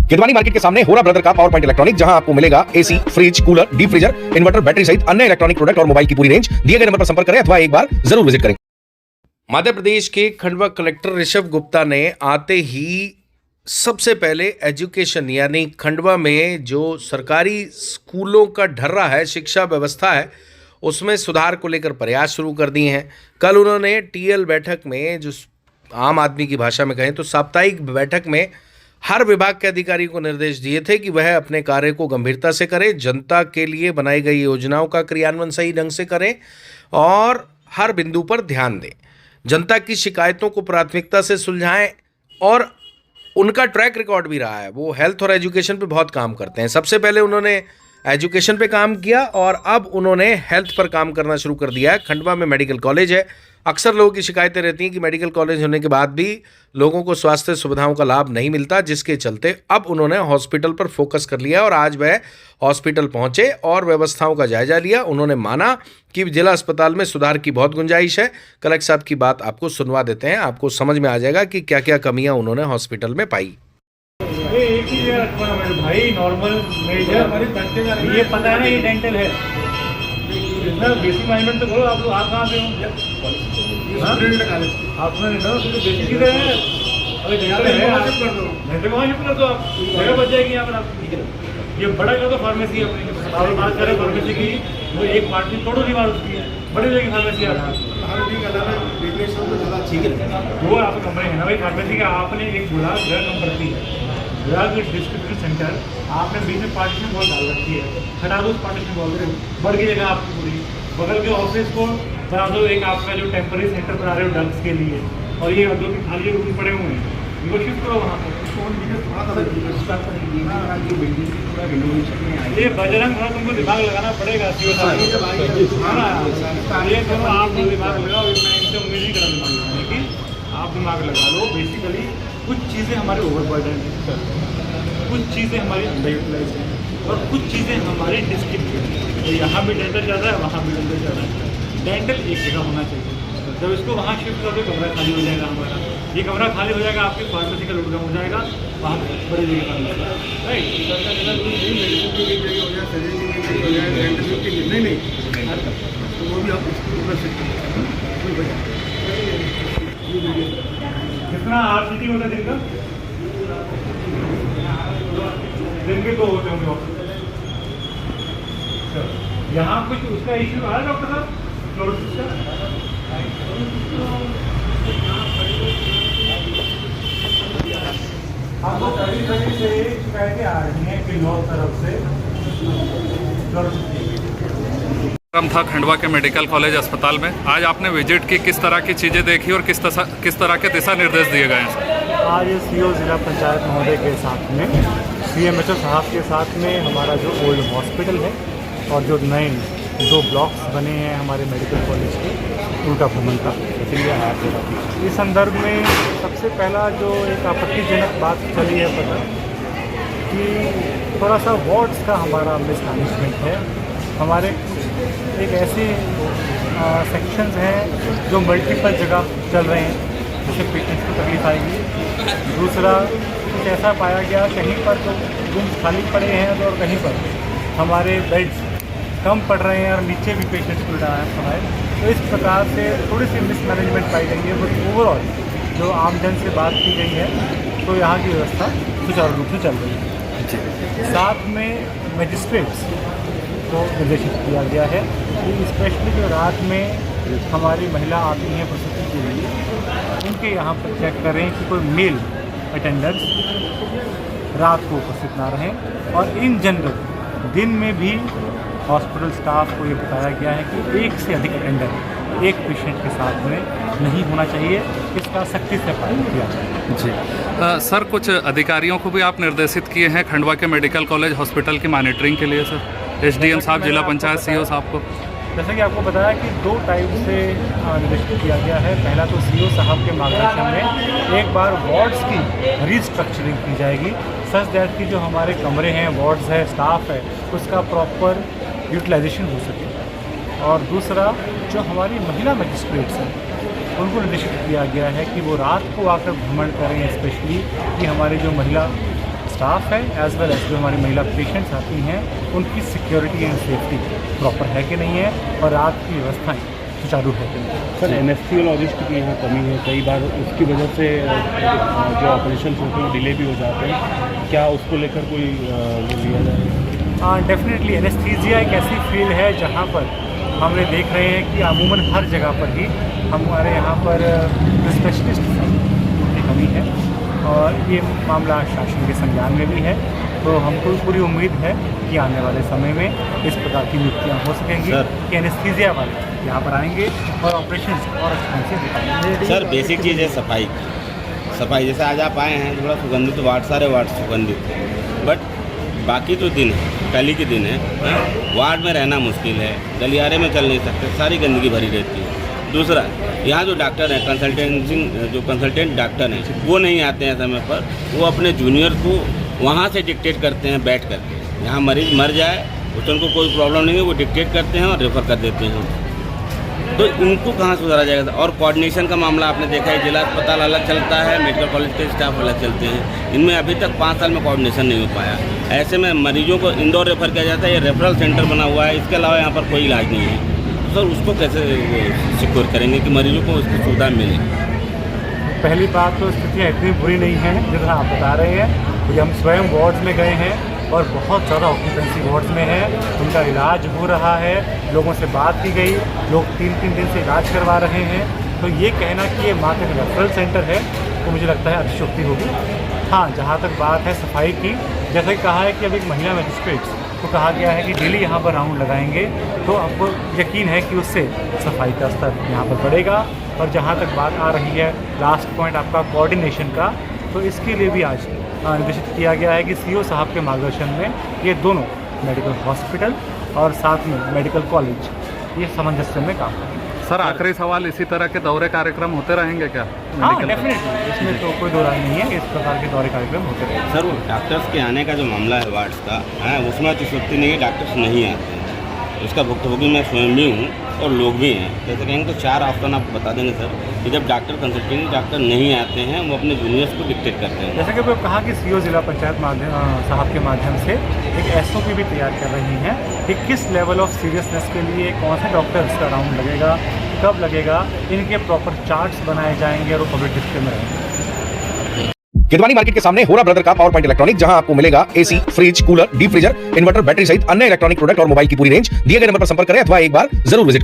किदवानी market के सामने होरा ब्रदर का पावर पॉइंट इलेक्ट्रॉनिक, जहां आपको मिलेगा AC, fridge, cooler, deep freezer, inverter, battery सहित अन्य इलेक्ट्रॉनिक प्रोडक्ट और मोबाइल की पूरी रेंज। दिए गए नंबर पर संपर्क करें अथवा एक बार जरूर विजिट करें। मध्य प्रदेश के खंडवा कलेक्टर ऋषभ गुप्ता ने आते ही सबसे पहले एजुकेशन यानी खंडवा में जो सरकारी स्कूलों का ढर्रा है, शिक्षा व्यवस्था है, उसमें सुधार को लेकर प्रयास शुरू कर दिए हैं। कल उन्होंने टीएल बैठक में, जो आम आदमी की भाषा में कहें तो साप्ताहिक बैठक में, हर विभाग के अधिकारी को निर्देश दिए थे कि वह अपने कार्य को गंभीरता से करें, जनता के लिए बनाई गई योजनाओं का क्रियान्वयन सही ढंग से करें और हर बिंदु पर ध्यान दें, जनता की शिकायतों को प्राथमिकता से सुलझाएं। और उनका ट्रैक रिकॉर्ड भी रहा है, वो हेल्थ और एजुकेशन पे बहुत काम करते हैं। सबसे पहले उन्होंने एजुकेशन पे काम किया और अब उन्होंने हेल्थ पर काम करना शुरू कर दिया है। खंडवा में मेडिकल कॉलेज है। अक्सर लोगों की शिकायतें रहती हैं कि मेडिकल कॉलेज होने के बाद भी लोगों को स्वास्थ्य सुविधाओं का लाभ नहीं मिलता, जिसके चलते अब उन्होंने हॉस्पिटल पर फोकस कर लिया और आज वह हॉस्पिटल पहुंचे और व्यवस्थाओं का जायजा लिया। उन्होंने माना कि जिला अस्पताल में सुधार की बहुत गुंजाइश है। कलेक्टर साहब की बात आपको सुनवा देते हैं, आपको समझ में आ जाएगा कि क्या क्या कमियां उन्होंने हॉस्पिटल में पाई। एक ही भाई नॉर्मल मेजर ये पता है ना, ये डेंटल है। इतना बेसिक मैनेजमेंट तो करो। आप लोग आप कहाँ से हो? आपने बेसिक किधर है? अरे डेंटल है, डेंटल वहाँ शिफ्ट कर दो। आप जगह बच जाएगी यहाँ पर। आप ये बड़ा कर दो फार्मेसी अपनी। आप बात करें फार्मेसी की, वो एक पार्टी तोड़ो दीवार उसकी है, बड़ी जगह फार्मेसी आप ठीक है। वो आप कमरे हैं ना भाई फार्मेसी का, आपने एक बोला जगह कम पड़ती है। डिस्ट्रीब्यूशन सेंटर आपने बीच में पार्टीशन वॉल डाल रखी है, हटा दो उस पार्टीशन वॉल को, बढ़ गई जगह आपकी पूरी। बगल के ऑफिस को बना दो एक आपका जो टेम्पररी सेंटर बना रहे हो ड्रग्स के लिए, और ये जो कि खाली रूम पड़े हुए हैं इनको शिफ्ट करो वहाँ पर। ये बजरंग थोड़ा तुमको दिमाग लगाना पड़ेगा। ये दोनों आप दिमाग लगाओ, मैं इनसे उम्मीद नहीं कर रहा हूँ कि आप दिमाग लगा लो। बेसिकली कुछ चीज़ें हमारे ओवरबर्डन हैं, कुछ चीज़ें हमारी अंडर यूटिलाइज हैं और कुछ चीज़ें हमारी डिस्ट्रिक्ट हैं। तो यहाँ भी डेंटल ज़्यादा है, वहाँ भी डेंटल ज़्यादा है। डेंटल एक जगह होना चाहिए। जब इसको वहाँ शिफ्ट कर दो कमरा खाली हो जाएगा हमारा। ये कमरा खाली हो जाएगा, आपकी फार्मेसी का लोड कम हो जाएगा, वहाँ बड़ी जगह खाली हो जाएगा। कितना RCT होता है दिन का? दिन के 2 होते होंगे ऑफिस। यहाँ कुछ उसका इश्यू आ रहा है डॉक्टर साहब? फ्लोरोसिस का आपको कभी से शिकायतें आ रही हैं कि लोग तरफ से था खंडवा के मेडिकल कॉलेज अस्पताल में। आज आपने विजिट की, किस तरह की चीज़ें देखी और किस तरह के दिशा निर्देश दिए गए हैं? आज सीओ जिला पंचायत महोदय के साथ में, CMHO साहब के साथ में हमारा जो ओल्ड हॉस्पिटल है और जो नए 2 ब्लॉक्स बने हैं हमारे मेडिकल कॉलेज के, उनका भ्रमण था। इसलिए आया था। इस संदर्भ में सबसे पहला जो एक आपत्तिजनक बात चली है पता कि थोड़ा सा वार्ड्स का हमारा मिसमैनेजमेंट है। हमारे एक ऐसे सेक्शंस हैं जो मल्टीपल जगह चल रहे हैं, जिससे पेशेंट्स को तकलीफ आएगी। दूसरा कुछ ऐसा पाया गया, कहीं पर तो रूम्स खाली पड़े हैं और कहीं पर हमारे बेड्स कम पड़ रहे हैं और नीचे भी पेशेंट्स को डालना है। तो इस प्रकार से थोड़ी सी मिसमैनेजमेंट पाई गई है। बट ओवरऑल जो आमजन से बात की गई है तो यहाँ की व्यवस्था सुचारू रूप से चल रही है। साथ में मजिस्ट्रेट्स को निर्देशित किया गया है कि स्पेशली जो रात में हमारी महिला आती हैं प्रसूति के लिए, उनके यहाँ पर चेक करें कि कोई मेल अटेंडर्स रात को उपस्थित ना रहें। और इन जनरल दिन में भी हॉस्पिटल स्टाफ को ये बताया गया है कि एक से अधिक अटेंडर एक पेशेंट के साथ में नहीं होना चाहिए। इसका सख्ती से पालन किया जाए। जी सर, कुछ अधिकारियों को भी आप निर्देशित किए हैं खंडवा के मेडिकल कॉलेज हॉस्पिटल की मॉनिटरिंग के लिए सर? SDM साहब, जिला पंचायत CO साहब को जैसे कि आपको बताया कि 2 टाइप से निर्देशित किया गया है। पहला तो CO साहब के मार्गदर्शन में एक बार वार्ड्स की रीस्ट्रक्चरिंग की जाएगी, सच दैट कि जो हमारे कमरे हैं, वार्ड्स है, स्टाफ है, उसका प्रॉपर यूटिलाइजेशन हो सके। और दूसरा जो हमारी महिला मजिस्ट्रेट्स हैं, उनको निर्देशित किया गया है कि वो रात को आकर भ्रमण करें, स्पेशली कि हमारे जो महिला स्टाफ है एज वेल एज जो हमारी महिला पेशेंट्स आती हैं उनकी सिक्योरिटी एंड सेफ्टी प्रॉपर है कि नहीं है और रात की व्यवस्थाएं सुचारू है कि नहीं। सर एनेस्थीसियोलॉजिस्ट की यहाँ कमी है, कई बार उसकी वजह से जो ऑपरेशन होते हैं डिले भी हो जाते हैं, क्या उसको लेकर कोई वो लिया जाए? डेफिनेटली एनेस्थीसिया एक ऐसी फील्ड है जहाँ पर हमने देख रहे हैं कि अमूमन हर जगह पर ही हमारे यहाँ पर स्पेशलिस्ट की कमी है और ये मामला शासन के संज्ञान में भी है। तो हमको पूरी उम्मीद है कि आने वाले समय में इस प्रकार की नियुक्तियाँ हो सकेंगी कि एनेस्थीसिया वाले यहाँ पर आएंगे और ऑपरेशन और अच्छे से दिखाएंगे। सर बेसिक चीज़ है सफाई। सफाई जैसे आज आप आए हैं थोड़ा सुगंधित वार्ड, सारे वार्ड सुगंधित हैं, बट बाकी तो दिन है, कल ही के दिन है, वार्ड में रहना मुश्किल है, गलियारे में चल नहीं सकते, सारी गंदगी भरी रहती है। दूसरा, यहाँ जो डॉक्टर हैं कंसल्टेंट डॉक्टर हैं वो नहीं आते हैं समय पर, वो अपने जूनियर को वहाँ से डिक्टेट करते हैं बैठ करके। यहाँ मरीज मर जाए उससे उनको कोई प्रॉब्लम नहीं है, वो डिक्टेट करते हैं और रेफ़र कर देते हैं। तो इनको कहाँ सुधारा जाएगा? और कोऑर्डिनेशन का मामला आपने देखा है, जिला अस्पताल अलग चलता है, मेडिकल कॉलेज के स्टाफ अलग चलते हैं, इनमें अभी तक 5 साल में कोऑर्डिनेशन नहीं हो पाया। ऐसे में मरीजों को इंदौर रेफ़र किया जाता है, ये रेफरल सेंटर बना हुआ है, इसके अलावा यहाँ पर कोई इलाज नहीं है। तो सर उसको कैसे सिक्योर करेंगे कि मरीजों को उसकी सुविधा मिले? पहली बात तो स्थितियाँ इतनी बुरी नहीं हैं जितना आप बता रहे हैं, क्योंकि हम स्वयं वार्ड्स में गए हैं और बहुत ज़्यादा ऑक्यूपेंसी वार्ड्स में है, उनका इलाज हो रहा है, लोगों से बात की गई, लोग 3-3 दिन से इलाज करवा रहे हैं। तो ये कहना कि ये मात्र रेफरल सेंटर है तो मुझे लगता है अतिशयोक्ति होगी। हाँ, जहाँ तक बात है सफाई की, जैसा कि कहा है कि अब एक महिला मजिस्ट्रेट्स को कहा गया है कि डेली यहाँ पर राउंड लगाएंगे, तो आपको यकीन है कि उससे सफाई का स्तर यहाँ पर बढ़ेगा। और जहाँ तक बात आ रही है लास्ट पॉइंट आपका कोऑर्डिनेशन का, तो इसके लिए भी आज निर्देशित किया गया है कि सीओ साहब के मार्गदर्शन में ये दोनों मेडिकल हॉस्पिटल और साथ में मेडिकल कॉलेज ये सामंजस्य में काम करेंगे। सर आखिरी सवाल, इसी तरह के दौरे कार्यक्रम होते रहेंगे क्या? हाँ डेफिनेटली, इसमें तो कोई दो राय नहीं है, इस प्रकार के दौरे कार्यक्रम होते रहेंगे। सर वो डॉक्टर्स के आने का जो मामला है वार्ड्स का है, उसमें अतिशयोक्ति नहीं है, डॉक्टर्स नहीं आते हैं। उसका भुक्तभोगी मैं स्वयं भी हूँ और लोग भी हैं। जैसे कहेंगे तो 4 ऑप्शन आप बता देंगे सर कि जब कंसल्टेंट डॉक्टर नहीं आते हैं, वो अपने जूनियर्स को डिक्टेट करते हैं। जैसे कि मैं कहा कि सीओ जिला पंचायत साहब के माध्यम से एक एसओपी भी तैयार कर रही हैं कि किस लेवल ऑफ सीरियसनेस के लिए कौन से डॉक्टर्स का राउंड लगेगा, कब लगेगा, इनके प्रॉपर चार्ट्स बनाए जाएंगे और वो पब्लिक डिस्प्ले में रहेंगे। किरवानी मार्केट के सामने होरा ब्रदर का पावर पॉइंट इलेक्ट्रॉनिक, जहां आपको मिलेगा AC, fridge, cooler, deep freezer, inverter, battery सहित अन्य इलेक्ट्रॉनिक प्रोडक्ट और मोबाइल की पूरी रेंज। दिए गए नंबर पर संपर्क करें अथवा एक बार जरूर विजिट करें।